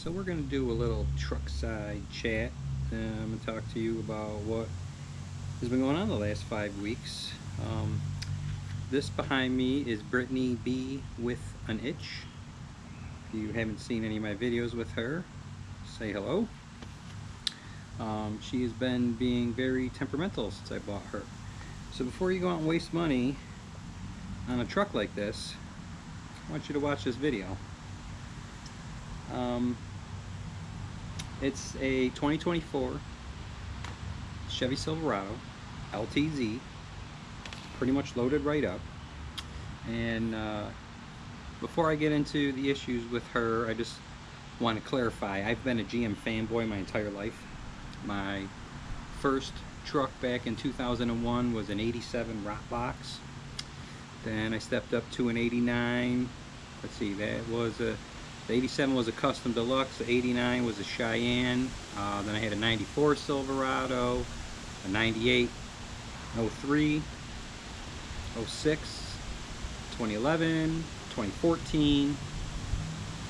So we're going to do a little truck side chat. I'm going to talk to you about what has been going on the last 5 weeks. This behind me is Brittany B with an itch. If you haven't seen any of my videos with her, say hello. She has been being very temperamental since I bought her. So before you go out and waste money on a truck like this, I want you to watch this video. It's a 2024 Chevy Silverado LTZ, pretty much loaded right up. And before I get into the issues with her, I just want to clarify, I've been a GM fanboy my entire life. My first truck back in 2001 was an 87 Rockbox. Then I stepped up to an 89. Let's see, that was a, the 87 was a Custom Deluxe, the 89 was a Cheyenne, then I had a 94 Silverado, a 98, 03, 06, 2011, 2014,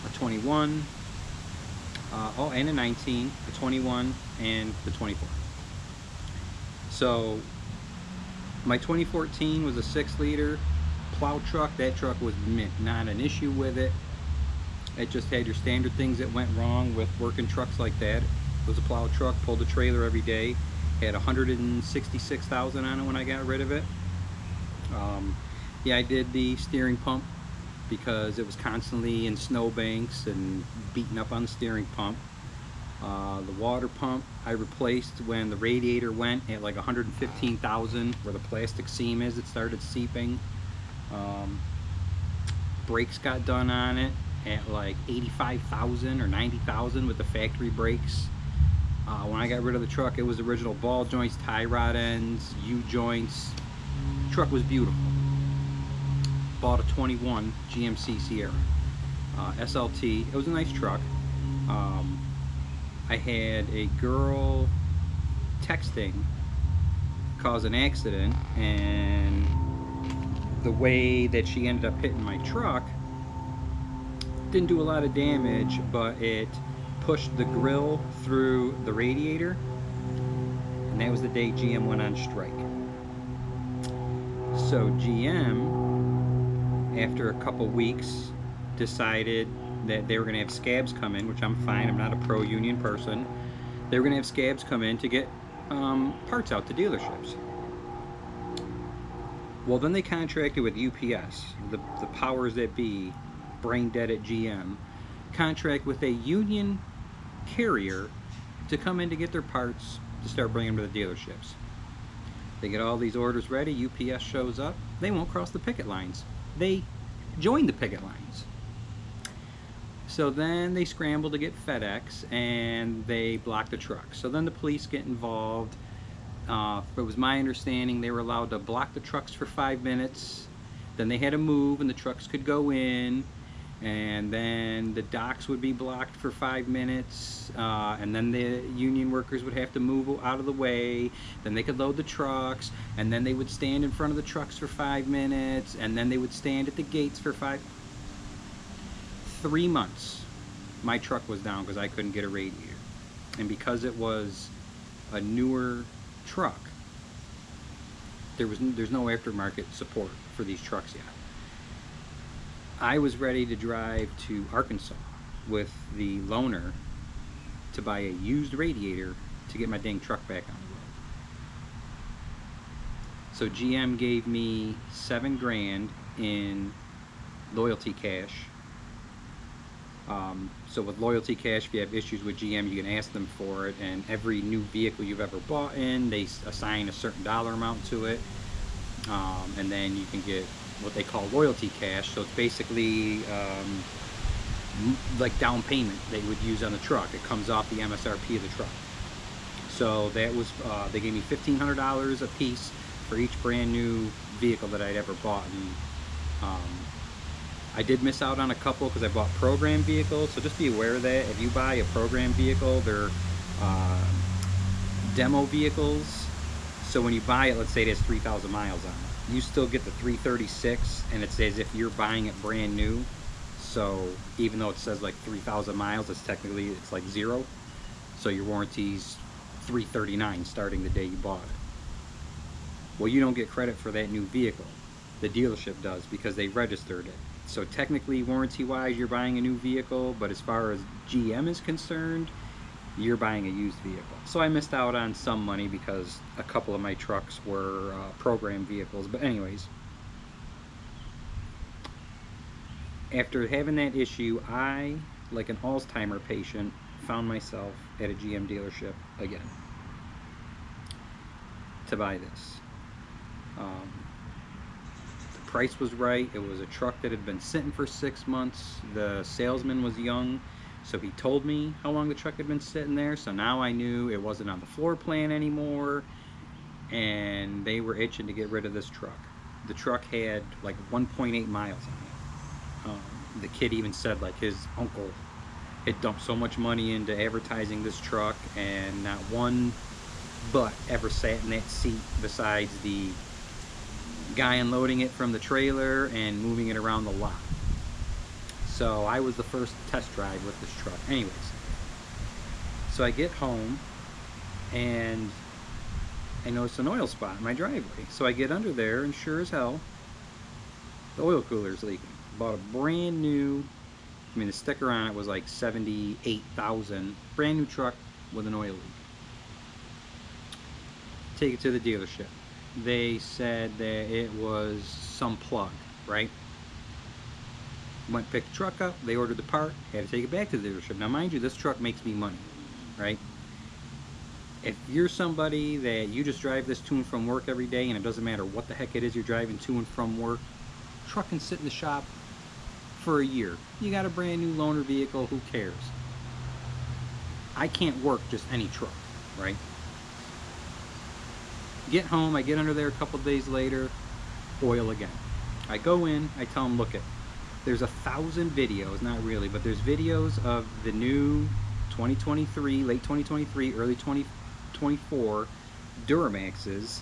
a 21, and a 19, a 21, and the 24. So my 2014 was a 6-liter plow truck. That truck was mint, not an issue with it. It just had your standard things that went wrong with working trucks like that. It was a plow truck, pulled a trailer every day, had 166,000 on it when I got rid of it. Yeah, I did the steering pump because it was constantly in snowbanks and beating up on the steering pump. The water pump I replaced when the radiator went at like 115,000, where the plastic seam is, it started seeping. Brakes got done on it at like 85,000 or 90,000 with the factory brakes. When I got rid of the truck, it was original ball joints, tie rod ends, U-joints. The truck was beautiful. Bought a 21 GMC Sierra SLT. It was a nice truck. I had a girl texting cause an accident, and the way that she ended up hitting my truck didn't do a lot of damage, but it pushed the grill through the radiator, and that was the day GM went on strike. So GM, after a couple weeks, decided that they were going to have scabs come in, which I'm fine, I'm not a pro-union person. They were going to have scabs come in to get parts out to dealerships. Well, then they contracted with UPS, the powers that be, brain dead at GM, contract with a union carrier to come in to get their parts to start bringing them to the dealerships. They get all these orders ready, UPS shows up, they won't cross the picket lines. They join the picket lines. So then they scramble to get FedEx, and they block the truck. So then the police get involved. It was my understanding they were allowed to block the trucks for 5 minutes. Then they had to move, and the trucks could go in. And then the docks would be blocked for 5 minutes. And then the union workers would have to move out of the way. Then they could load the trucks. And then they would stand in front of the trucks for 5 minutes. And then they would stand at the gates for 3 months my truck was down because I couldn't get a radiator. And because it was a newer truck, there's no aftermarket support for these trucks yet. I was ready to drive to Arkansas with the loaner to buy a used radiator to get my dang truck back on the road. So GM gave me $7 grand in loyalty cash. So with loyalty cash, if you have issues with GM, you can ask them for it, and every new vehicle you've ever bought in, they assign a certain dollar amount to it, and then you can get what they call loyalty cash. So it's basically like down payment they would use on the truck. It comes off the MSRP of the truck. So that was, they gave me $1,500 a piece for each brand new vehicle that I'd ever bought. And I did miss out on a couple because I bought program vehicles, so just be aware of that. If you buy a program vehicle, they're demo vehicles. So when you buy it, let's say it has 3,000 miles on it, you still get the 336, and it's as if you're buying it brand new. So even though it says like 3,000 miles, it's like 0. So your warranty's $339 starting the day you bought it. Well, you don't get credit for that new vehicle. The dealership does, because they registered it. So technically, warranty-wise, you're buying a new vehicle, but as far as GM is concerned, you're buying a used vehicle. So I missed out on some money because a couple of my trucks were program vehicles. But anyways, after having that issue, I, like an Alzheimer patient, found myself at a GM dealership again to buy this. The price was right. It was a truck that had been sitting for 6 months. The salesman was young, so he told me how long the truck had been sitting there. So now I knew it wasn't on the floor plan anymore, and they were itching to get rid of this truck. The truck had like 1.8 miles on it. The kid even said like his uncle had dumped so much money into advertising this truck, and not one butt ever sat in that seat besides the guy unloading it from the trailer and moving it around the lot. So I was the first test drive with this truck. Anyways, so I get home and I notice an oil spot in my driveway. So I get under there, and sure as hell, the oil cooler's leaking. Bought a brand new, I mean the sticker on it was like 78,000, brand new truck with an oil leak. Take it to the dealership. They said that it was some plug, right? Went picked the truck up, they ordered the part, had to take it back to the dealership. Now mind you, this truck makes me money, right? If you're somebody that you just drive this to and from work every day, and it doesn't matter what the heck it is you're driving to and from work, truck can sit in the shop for a year. You got a brand new loaner vehicle, who cares? I can't work just any truck, right? Get home, I get under there a couple days later, oil again. I go in, I tell them, look it, there's 1,000 videos, not really, but there's videos of the new 2023, late 2023, early 2024 Duramaxes,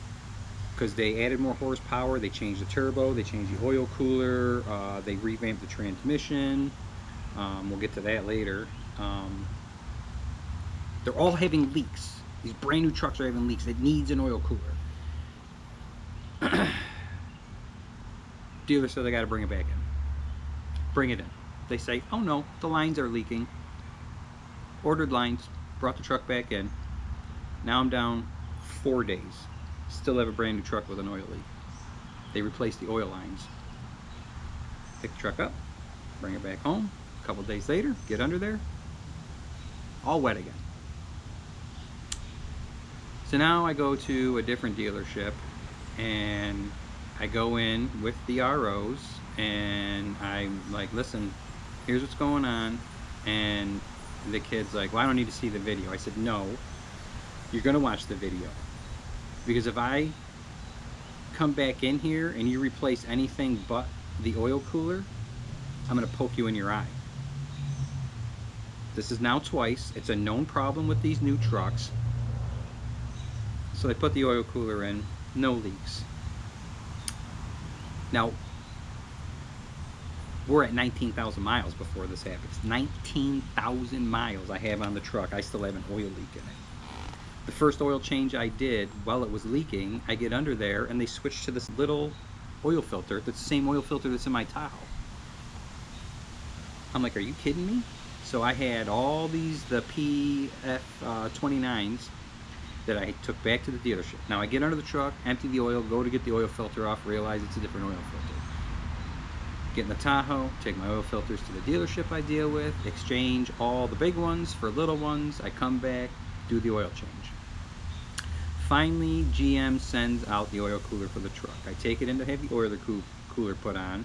because they added more horsepower, they changed the turbo, they changed the oil cooler, they revamped the transmission. We'll get to that later. They're all having leaks. These brand new trucks are having leaks. It needs an oil cooler. Dealer said I got to bring it back in. Bring it in. They say, oh no, the lines are leaking. Ordered lines, brought the truck back in. Now I'm down 4 days. Still have a brand new truck with an oil leak. They replaced the oil lines. Pick the truck up, bring it back home. A couple days later, get under there, all wet again. So now I go to a different dealership, and I go in with the ROs, and I'm like, listen, here's what's going on. And the kid's like, well, I don't need to see the video. I said, no, you're gonna watch the video, because if I come back in here and you replace anything but the oil cooler, I'm gonna poke you in your eye. This is now twice. It's a known problem with these new trucks. So they put the oil cooler in, no leaks. Now, we're at 19,000 miles before this happens. 19,000 miles I have on the truck. I still have an oil leak in it. The first oil change I did while it was leaking, I get under there and they switched to this little oil filter that's the same oil filter that's in my Tahoe. I'm like, are you kidding me? So I had all these, the PF29s that I took back to the dealership. Now I get under the truck, empty the oil, go to get the oil filter off, realize it's a different oil filter. Get in the Tahoe, take my oil filters to the dealership I deal with, exchange all the big ones for little ones. I come back, do the oil change. Finally, GM sends out the oil cooler for the truck. I take it in to have the oil cooler put on,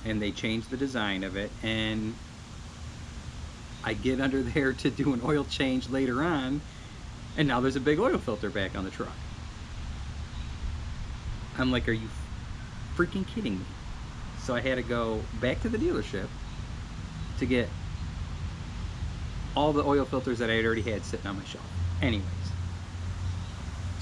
and they change the design of it, and I get under there to do an oil change later on, and now there's a big oil filter back on the truck. I'm like, are you freaking kidding me? So I had to go back to the dealership to get all the oil filters that I had already had sitting on my shelf. Anyways,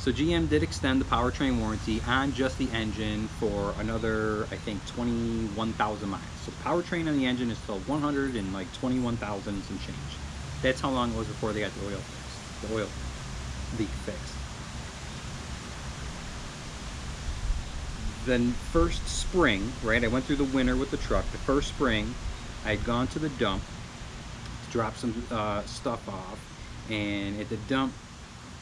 So GM did extend the powertrain warranty on just the engine for another, I think, 21,000 miles. So the powertrain on the engine is still 121,000 and some change. That's how long it was before they got the oil fixed, the oil leak fixed. The first spring, right, I went through the winter with the truck. The first spring, I'd gone to the dump to drop some stuff off, and at the dump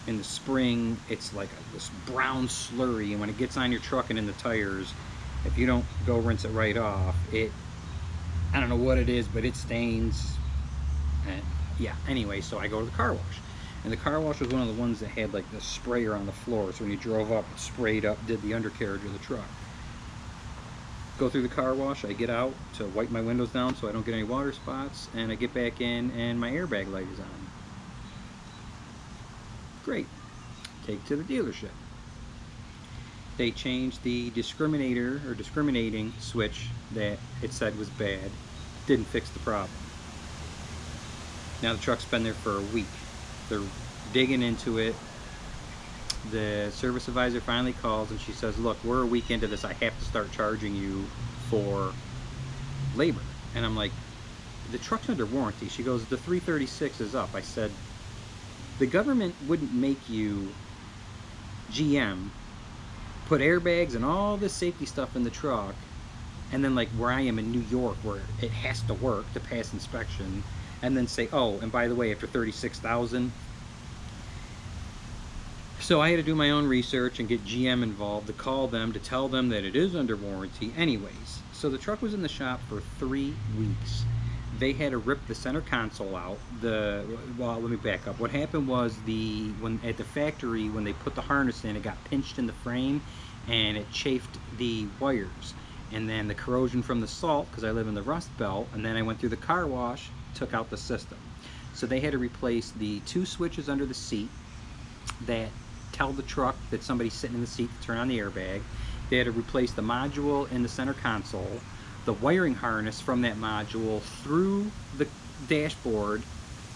in the spring, it's like this brown slurry, and when it gets on your truck and in the tires, if you don't go rinse it right off, I don't know what it is, but it stains. And yeah, anyway, so I go to the car wash, and the car wash was one of the ones that had like the sprayer on the floor, so when you drove up, it sprayed up, did the undercarriage of the truck. Go through the car wash, I get out to wipe my windows down so I don't get any water spots, and I get back in and my airbag light is on. Great. Take to the dealership. They changed the discriminator or discriminating switch that it said was bad. Didn't fix the problem. Now the truck's been there for a week. They're digging into it. The service advisor finally calls and she says, look, we're a week into this. I have to start charging you for labor. And I'm like, the truck's under warranty. She goes, the 336 is up. I said, the government wouldn't make you, GM, put airbags and all this safety stuff in the truck, and then like where I am in New York where it has to work to pass inspection, and then say, oh, and by the way, after 36,000. So I had to do my own research and get GM involved to call them to tell them that it is under warranty anyways. So the truck was in the shop for 3 weeks. They had to rip the center console out. Well, let me back up. What happened was at the factory, when they put the harness in, it got pinched in the frame and it chafed the wires. And then the corrosion from the salt, because I live in the Rust Belt, and then I went through the car wash, took out the system. So they had to replace the 2 switches under the seat that tell the truck that somebody's sitting in the seat to turn on the airbag. They had to replace the module in the center console, the wiring harness from that module through the dashboard,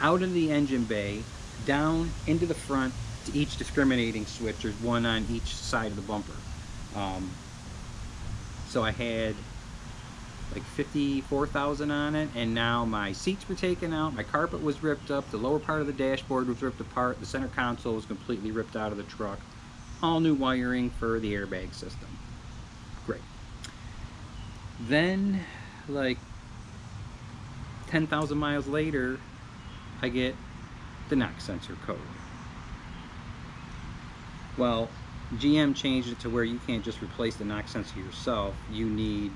out of the engine bay, down into the front to each discriminating switch. There's one on each side of the bumper. So I had like 54,000 on it, and now my seats were taken out, my carpet was ripped up, the lower part of the dashboard was ripped apart, the center console was completely ripped out of the truck. All new wiring for the airbag system. Great. Then, like 10,000 miles later, I get the knock sensor code. Well, GM changed it to where you can't just replace the knock sensor yourself. You need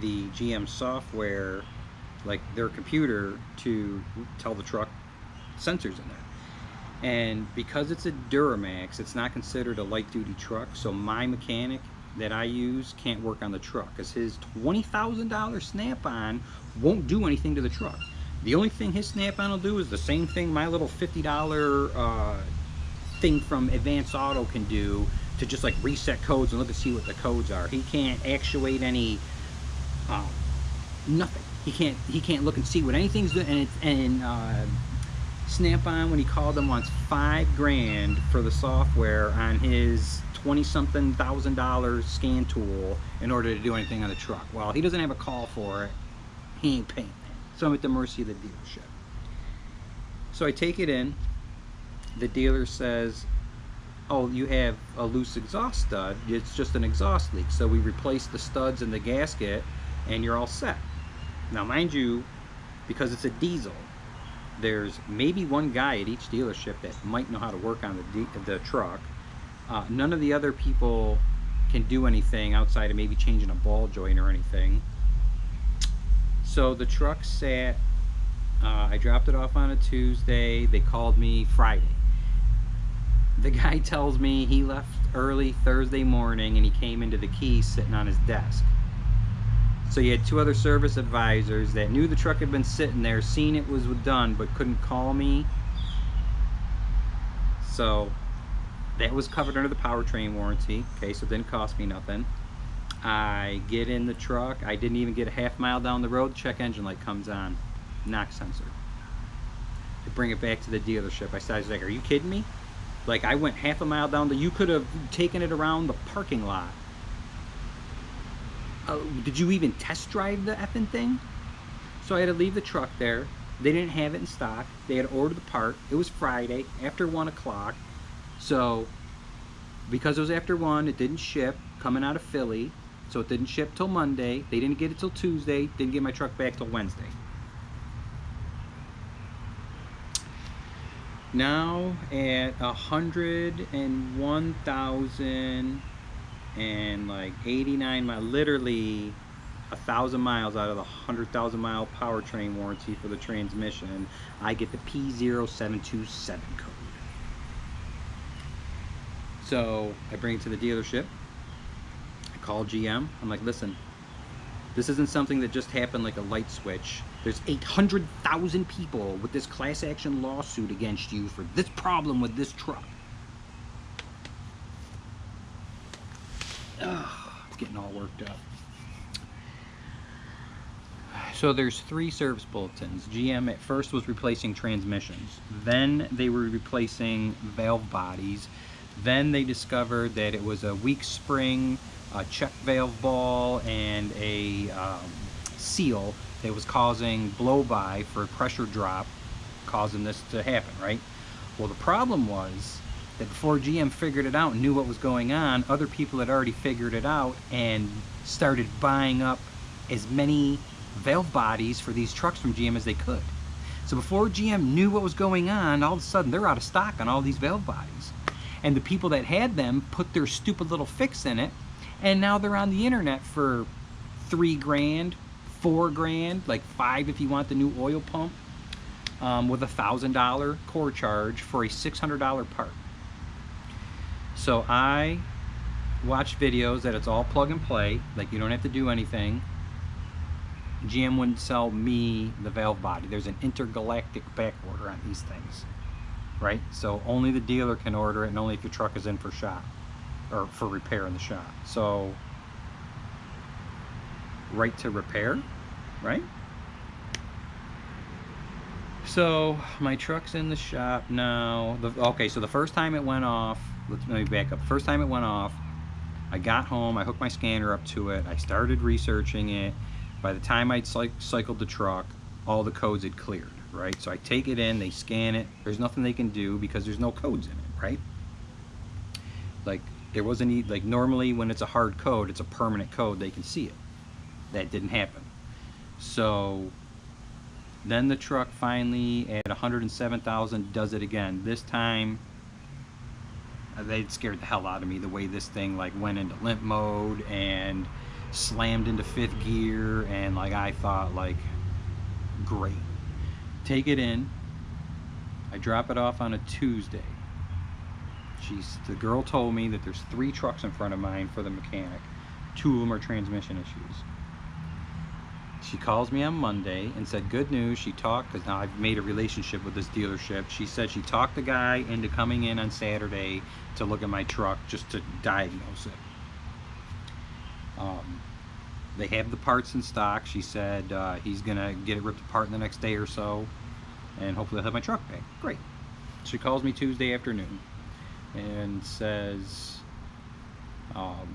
the GM software, like their computer, to tell the truck sensors in there. And because it's a Duramax, it's not considered a light-duty truck, so my mechanic that I use can't work on the truck because his $20,000 snap-on won't do anything to the truck. The only thing his snap-on will do is the same thing my little $50 thing from Advanced Auto can do, to just like reset codes and look and see what the codes are. He can't actuate any nothing. He can't look and see what anything's doing. And Snap-on, when he called them, wants $5,000 for the software on his $20-something thousand scan tool in order to do anything on the truck. Well, he doesn't have a call for it. He ain't paying that. So I'm at the mercy of the dealership. So I take it in. The dealer says, oh, you have a loose exhaust stud. It's just an exhaust leak. So we replace the studs in the gasket and you're all set. Now, mind you, because it's a diesel, there's maybe one guy at each dealership that might know how to work on the truck. None of the other people can do anything outside of maybe changing a ball joint or anything. So the truck sat, I dropped it off on a Tuesday. They called me Friday. The guy tells me he left early Thursday morning and he came into the keys sitting on his desk. So you had 2 other service advisors that knew the truck had been sitting there, seen it was done, but couldn't call me. So that was covered under the powertrain warranty. Okay, so it didn't cost me nothing. I get in the truck. I didn't even get a half mile down the road. Check engine light comes on. Knock sensor. I bring it back to the dealership. I was like, are you kidding me? Like, I went half a mile down you could have taken it around the parking lot. Did you even test drive the effing thing? So I had to leave the truck there. They didn't have it in stock. They had ordered the part. It was Friday after 1 o'clock. So because it was after 1, it didn't ship coming out of Philly. So it didn't ship till Monday. They didn't get it till Tuesday. Didn't get my truck back till Wednesday. Now at 101,000 and like 89 miles, literally 1,000 miles out of the 100,000 mile powertrain warranty for the transmission, I get the P0727 code. So I bring it to the dealership. I call GM. I'm like, listen, this isn't something that just happened like a light switch. There's 800,000 people with this class action lawsuit against you for this problem with this truck. It's getting all worked up. So there's 3 service bulletins. GM at first was replacing transmissions. Then they were replacing valve bodies. Then they discovered that it was a weak spring, a check valve ball, and a seal that was causing blow-by for pressure drop, causing this to happen, right? Well, the problem was that before GM figured it out and knew what was going on, other people had already figured it out and started buying up as many valve bodies for these trucks from GM as they could. So before GM knew what was going on, all of a sudden they're out of stock on all these valve bodies. And the people that had them put their stupid little fix in it, and now they're on the internet for $3 grand, $4 grand, like $5 if you want the new oil pump, with a $1,000 core charge for a $600 part. So I watched videos that it's all plug and play, like you don't have to do anything. GM wouldn't sell me the valve body. There's an intergalactic back order on these things, right? So only the dealer can order it, and only if your truck is in for shop or for repair in the shop. So right to repair, right? So my truck's in the shop now. Okay, so the first time it went off, let me back up. First time it went off, I got home, I hooked my scanner up to it, I started researching it. By the time I'd cycled the truck, all the codes had cleared, right? So I take it in, they scan it, there's nothing they can do because there's no codes in it, right? Like, there wasn't, like normally when it's a hard code, it's a permanent code, they can see it. That didn't happen. So then the truck finally at 107,000 does it again. This time they scared the hell out of me, the way this thing like went into limp mode and slammed into 5th gear, and like I thought, like, great. Take it in, I drop it off on a Tuesday. The girl told me that there's 3 trucks in front of mine for the mechanic. 2 of them are transmission issues. She calls me on Monday and said, good news, she talked, because now I've made a relationship with this dealership. She said she talked the guy into coming in on Saturday to look at my truck just to diagnose it. They have the parts in stock. She said he's gonna get it ripped apart in the next day or so, and hopefully I'll have my truck back. Great. She calls me Tuesday afternoon and says, was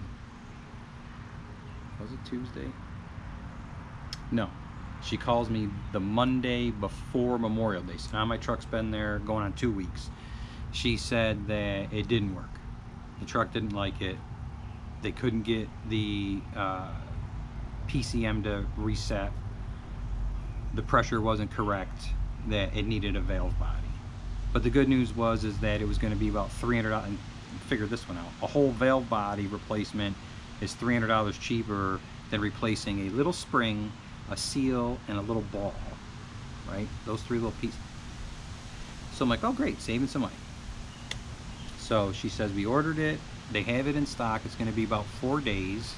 it Tuesday? No, she calls me the Monday before Memorial Day. So now my truck's been there going on 2 weeks. She said that it didn't work. The truck didn't like it. They couldn't get the PCM to reset. The pressure wasn't correct, that it needed a valve body. But the good news was that it was going to be about $300, and figure this one out. A whole valve body replacement is $300 cheaper than replacing a little spring, a seal, and a little ball, right? Those 3 little pieces. So I'm like, oh great, saving some money. So she says we ordered it, they have it in stock, it's going to be about 4 days.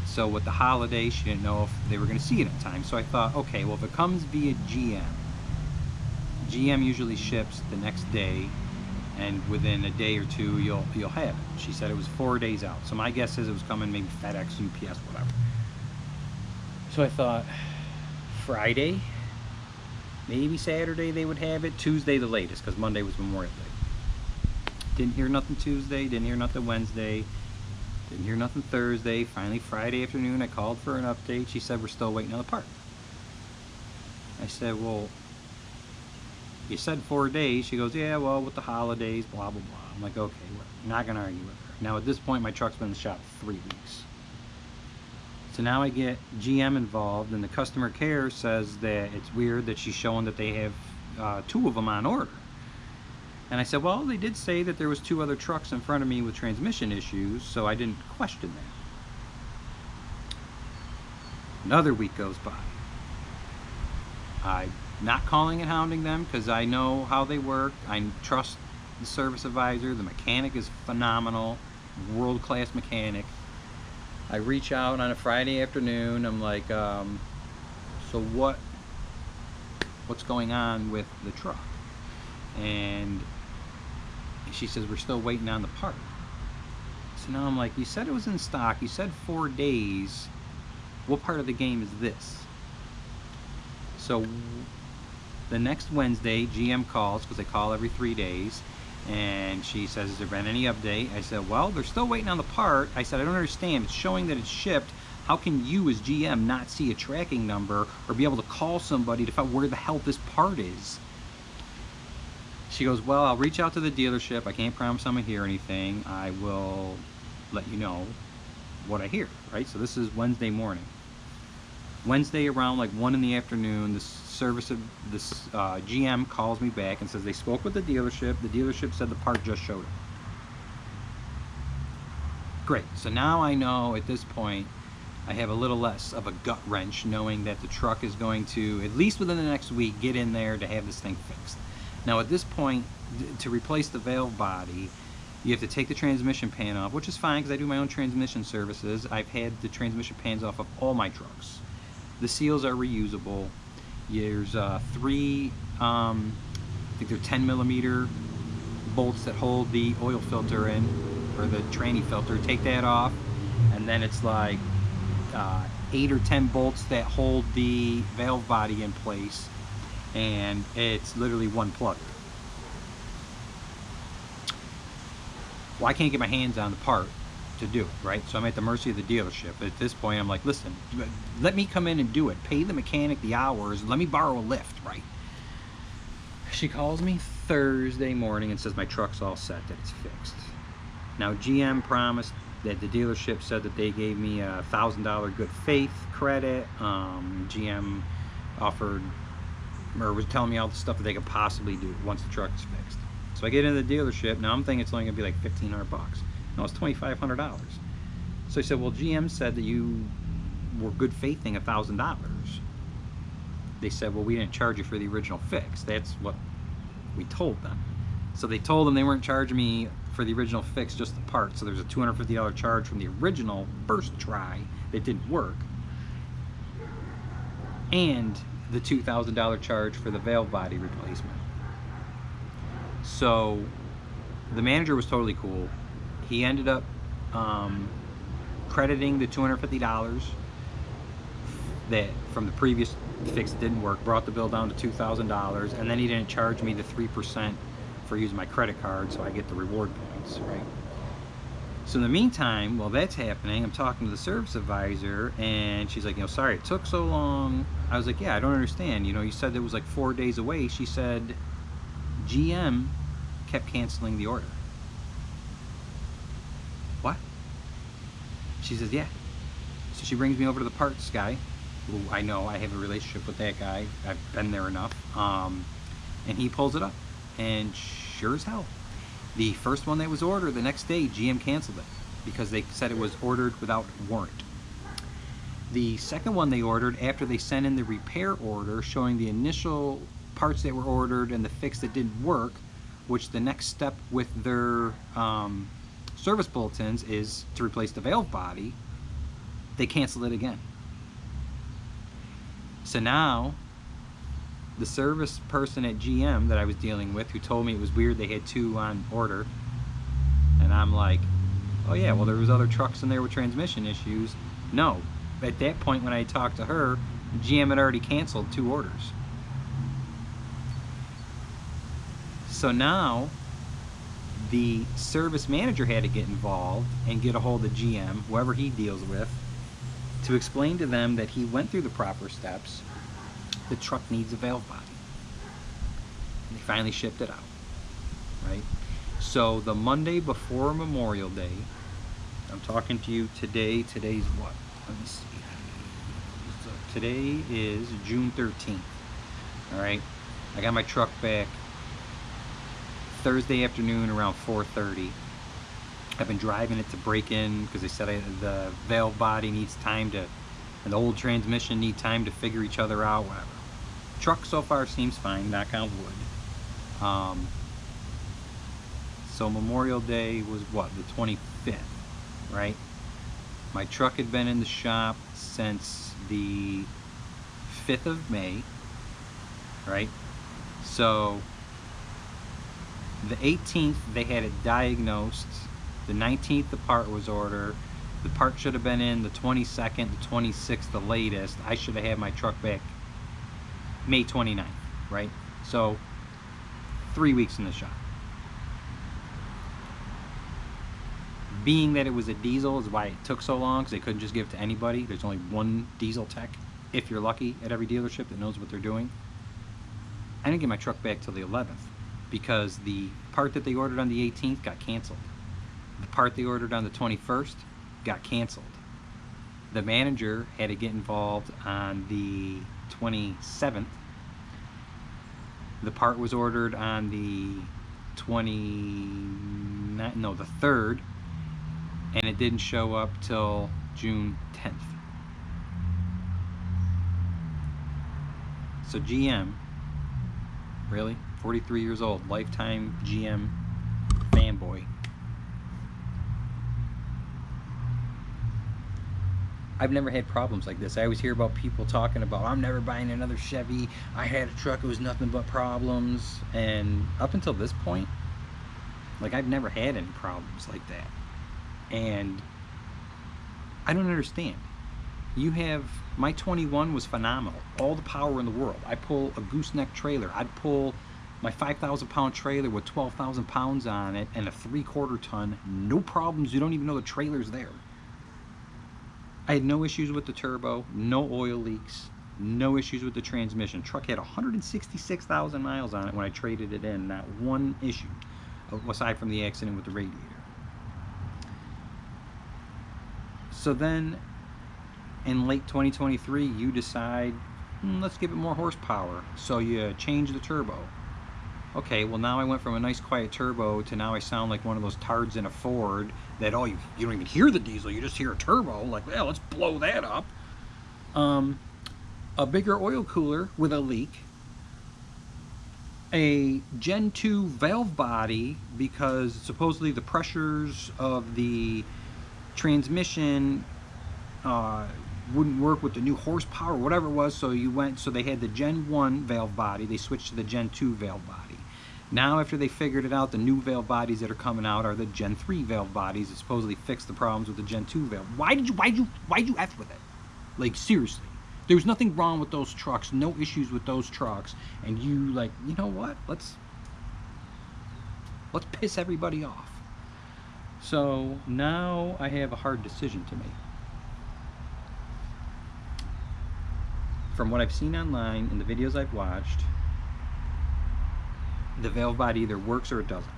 So with the holiday, she didn't know if they were going to see it in time. So I thought, okay, well if it comes via GM usually ships the next day, and within a day or 2 you'll have it. She said it was 4 days out. So my guess is it was coming maybe FedEx, UPS, whatever. So I thought Friday, maybe Saturday they would have it, Tuesday the latest, because Monday was Memorial Day. Didn't hear nothing Tuesday, didn't hear nothing Wednesday, didn't hear nothing Thursday. Finally, Friday afternoon, I called for an update. She said, we're still waiting on the part. I said, well, you said 4 days. She goes, yeah, well, with the holidays, blah, blah, blah. I'm like, okay, well, not going to argue with her. Now, at this point, my truck's been in the shop 3 weeks. So now I get GM involved, and the customer care says that it's weird that she's showing that they have 2 of them on order. And I said, well, they did say that there was 2 other trucks in front of me with transmission issues, so I didn't question that. Another week goes by. I'm not calling and hounding them because I know how they work. I trust the service advisor. The mechanic is phenomenal, world-class mechanic. I reach out on a Friday afternoon. I'm like, so what's going on with the truck? And she says, we're still waiting on the part. So now I'm like, you said it was in stock. You said 4 days. What part of the game is this? So the next Wednesday, GM calls, because they call every 3 days, and she says, has there been any update? I said, well, they're still waiting on the part. I said, I don't understand. It's showing that it's shipped. How can you as GM not see a tracking number or be able to call somebody to find where the hell this part is? She goes, well, I'll reach out to the dealership. I can't promise I'm going to hear anything. I will let you know what I hear, right? So this is Wednesday morning. Wednesday around like 1 in the afternoon, the GM calls me back and says they spoke with the dealership. The dealership said the part just showed up. Great. So now I know at this point I have a little less of a gut wrench knowing that the truck is going to, at least within the next week, get in there to have this thing fixed. Now at this point, to replace the valve body, you have to take the transmission pan off, which is fine because I do my own transmission services. I've had the transmission pans off of all my trucks. The seals are reusable. There's 3, I think they're 10mm bolts that hold the oil filter in, or the tranny filter. Take that off, and then it's like 8 or 10 bolts that hold the valve body in place, and it's literally one plug. Well, I can't get my hands on the part to do it, right? So I'm at the mercy of the dealership. But at this point, I'm like, listen, let me come in and do it. Pay the mechanic the hours. Let me borrow a lift, right? She calls me Thursday morning and says my truck's all set, that it's fixed. Now, GM promised that the dealership said that they gave me a $1,000 good faith credit. GM offered, or was telling me all the stuff that they could possibly do once the truck is fixed. So I get into the dealership. Now I'm thinking it's only gonna be like $1,500 bucks. No, it's $2,500. So I said, well, GM said that you were good faithing $1,000. They said, well, we didn't charge you for the original fix. That's what we told them. So they told them they weren't charging me for the original fix, just the part. So there's a $250 charge from the original first try that didn't work, and the $2,000 charge for the valve body replacement. So the manager was totally cool. He ended up crediting the $250 that from the previous fix that didn't work, brought the bill down to $2,000, and then he didn't charge me the 3% for using my credit card, so I get the reward points, right? So in the meantime, while that's happening, I'm talking to the service advisor, and she's like, sorry it took so long. I was like, yeah, I don't understand. You said it was like 4 days away. She said GM kept canceling the order. What? She says, yeah. So she brings me over to the parts guy, who I know, I have a relationship with that guy. I've been there enough. And he pulls it up, and sure as hell, the first one that was ordered, the next day, GM canceled it because they said it was ordered without warrant. The second one they ordered, after they sent in the repair order showing the initial parts that were ordered and the fix that didn't work, which the next step with their service bulletins is to replace the valve body, they canceled it again. So now, the service person at GM that I was dealing with, who told me it was weird they had 2 on order, and I'm like, oh yeah, well there was other trucks in there with transmission issues. No, at that point when I talked to her, GM had already canceled 2 orders. So now The service manager had to get involved and get a hold of GM, whoever he deals with, to explain to them that he went through the proper steps. The truck needs a valve body. And they finally shipped it out, right? So the Monday before Memorial Day, I'm talking to you today. Today's what? Let me see. So today is June 13th. All right. I got my truck back Thursday afternoon around 4:30. I've been driving it to break in because they said the valve body needs time to, and the old transmission need time to figure each other out, whatever. Truck so far seems fine, knock on wood. So Memorial Day was what, the 25th, right? My truck had been in the shop since the 5th of May, right? So the 18th they had it diagnosed, the 19th the part was ordered, the part should have been in the 22nd, the 26th the latest. I should have had my truck back May 29th, right? So 3 weeks in the shop. Being that it was a diesel is why it took so long, because they couldn't just give it to anybody. There's only one diesel tech, if you're lucky, at every dealership that knows what they're doing. I didn't get my truck back till the 11th because the part that they ordered on the 18th got canceled. The part they ordered on the 21st got canceled. The manager had to get involved on the 27th. The part was ordered on the 3rd, and it didn't show up till June 10th. So GM, really? 43 years old, lifetime GM fanboy. I've never had problems like this. I always hear about people talking about, I'm never buying another Chevy. I had a truck, it was nothing but problems. And up until this point, like, I've never had any problems like that. And I don't understand. You have, my 21 was phenomenal. All the power in the world. I pull a gooseneck trailer. I'd pull my 5,000 pound trailer with 12,000 pounds on it and a 3/4 ton. No problems. You don't even know the trailer's there. I had no issues with the turbo, no oil leaks, no issues with the transmission. Truck had 166,000 miles on it when I traded it in. Not one issue, aside from the accident with the radiator. So then, in late 2023, you decide, let's give it more horsepower. So you change the turbo. Okay, well now I went from a nice quiet turbo to now I sound like one of those tards in a Ford that, oh, you don't even hear the diesel, you just hear a turbo, like, well, let's blow that up. A bigger oil cooler with a leak, a Gen 2 valve body because supposedly the pressures of the transmission wouldn't work with the new horsepower, whatever it was, so they had the Gen 1 valve body, they switched to the Gen 2 valve body. Now after they figured it out, the new valve bodies that are coming out are the Gen 3 valve bodies that supposedly fix the problems with the Gen 2 valve. Why'd you F with it? Like, seriously. There was nothing wrong with those trucks, no issues with those trucks, and you, like, you know what? Let's piss everybody off. So now I have a hard decision to make. From what I've seen online and the videos I've watched, the valve body either works or it doesn't.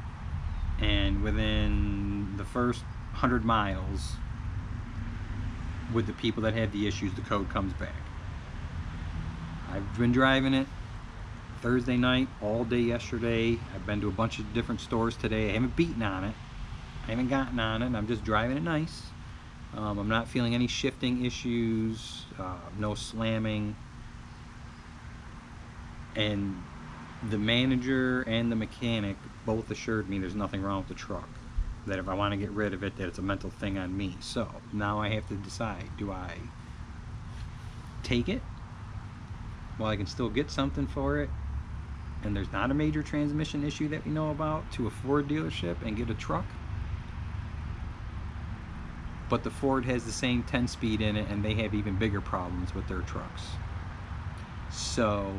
And within the first 100 miles, with the people that had the issues, the code comes back. I've been driving it Thursday night, all day yesterday. I've been to a bunch of different stores today. I haven't beaten on it. I haven't gotten on it. I'm just driving it nice. I'm not feeling any shifting issues, no slamming. And the manager and the mechanic both assured me there's nothing wrong with the truck. That if I want to get rid of it, that it's a mental thing on me. So now I have to decide, do I take it while I can still get something for it, and there's not a major transmission issue that we know about, to a Ford dealership and get a truck? But the Ford has the same 10-speed in it, and they have even bigger problems with their trucks. So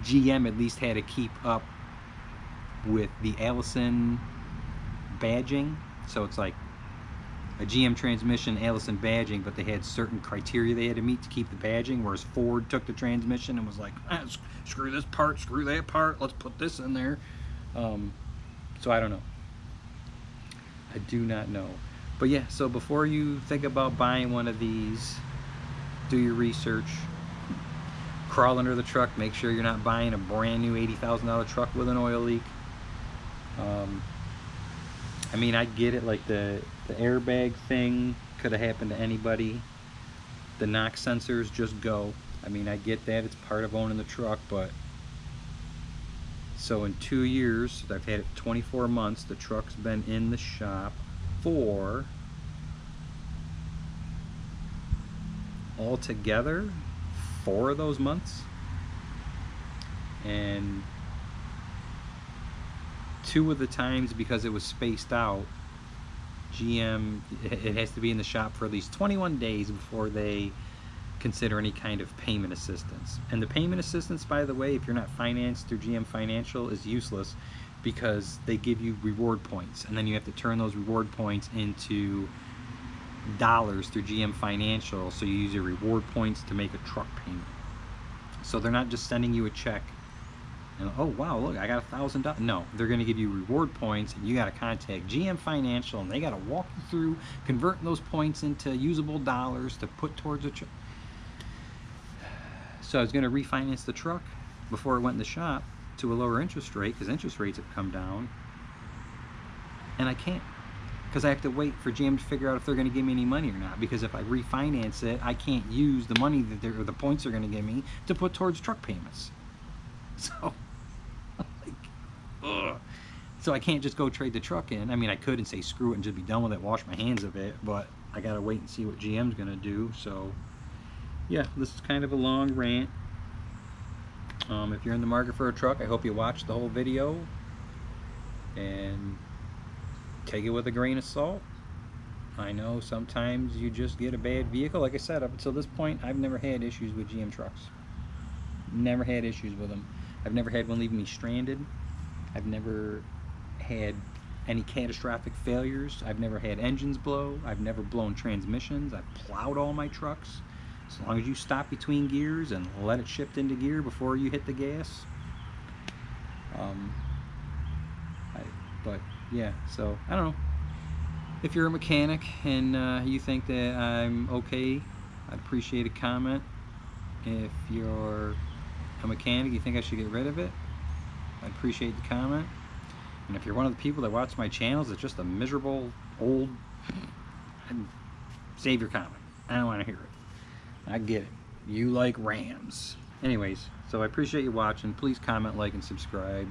GM at least had to keep up with the Allison badging. So it's like a GM transmission, Allison badging, but they had certain criteria they had to meet to keep the badging, whereas Ford took the transmission and was like, screw this part, screw that part, let's put this in there. So I don't know. I do not know. But yeah, so before you think about buying one of these, do your research. Crawl under the truck, make sure you're not buying a brand new $80,000 truck with an oil leak. I mean, I get it, like the airbag thing could have happened to anybody. The knock sensors just go. I mean, I get that, it's part of owning the truck, but so in 2 years, I've had it 24 months, the truck's been in the shop for altogether 4 of those months, and 2 of the times, because it was spaced out, GM, it has to be in the shop for at least 21 days before they consider any kind of payment assistance. And the payment assistance, by the way, if you're not financed through GM Financial, is useless, because they give you reward points, and then you have to turn those reward points into dollars through GM Financial, so you use your reward points to make a truck payment. So they're not just sending you a check and, oh wow, look, I got $1,000. No, they're going to give you reward points, and you got to contact GM Financial, and they got to walk you through converting those points into usable dollars to put towards a truck. So I was going to refinance the truck before it went in the shop to a lower interest rate, because interest rates have come down, and I can't, because I have to wait for GM to figure out if they're going to give me any money or not. Because if I refinance it, I can't use the money that they're, or the points they're going to give me to put towards truck payments. So, like, ugh. So I can't just go trade the truck in. I mean, I could and say screw it and just be done with it, wash my hands of it, but I got to wait and see what GM's going to do. So, yeah, this is kind of a long rant. If you're in the market for a truck, I hope you watch the whole video and take it with a grain of salt. I know sometimes you just get a bad vehicle. Like I said, up until this point, I've never had issues with GM trucks. Never had issues with them. I've never had one leave me stranded. I've never had any catastrophic failures. I've never had engines blow. I've never blown transmissions. I've plowed all my trucks. As long as you stop between gears and let it shift into gear before you hit the gas. But yeah, so I don't know. If you're a mechanic and you think that I'm okay, I'd appreciate a comment. If you're a mechanic, you think I should get rid of it, I'd appreciate the comment. And if you're one of the people that watch my channels that's just a miserable old, save your comment. I don't want to hear it. I get it. You like Rams. Anyways, so I appreciate you watching. Please comment, like, and subscribe.